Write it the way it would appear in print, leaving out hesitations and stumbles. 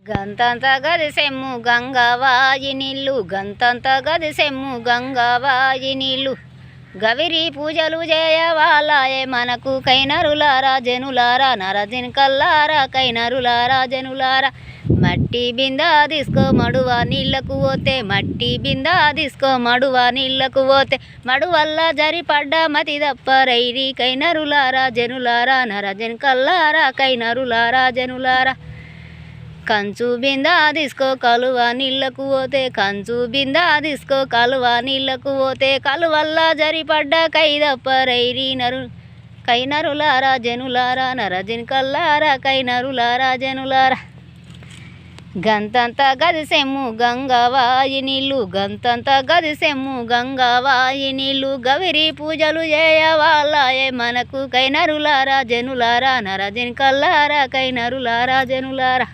గంతంత గదిసెమ్ము గంగవాయి నీళ్ళు గంతంత గదిసెమ్ము గంగవాయి నీళ్ళు గవిరి పూజలు చేయవాలాయే మనకు కైనరులారా జనులారా నరజిన్కల్లారా కైనరులారా జనులారా మట్టి బిందా తీసుకో మడువ నీళ్ళకు పోతే మట్టి బిందా తీసుకో మడువ నీళ్ళకు పోతే మడువల్ల జరిపడ్డ మతి తప్ప రైరి కైనరులారా జనులారా నరజిన్కల్లారా కైనరులారా జనులారా కంచు బిందా తీసుకో కలువ నీళ్ళకు పోతే కంచు బిందా తీసుకో కలువ నీళ్ళకు పోతే కలువల్ల జరిపడ్డ కైదప్ప రైరి కైనరులారా జనులారా నరజిన్కల్లారా కైనరులారా జనులారా గంతంత గదిసెమ్ము గంగవాయి నీళ్ళు గంతంత గదిసెమ్ము గంగవాయి నీళ్ళు గవిరి పూజలు చేయవాలాయే మనకు కైనరులారా జనులారా నరజిన్కల్లారా కైనరులారా జనులారా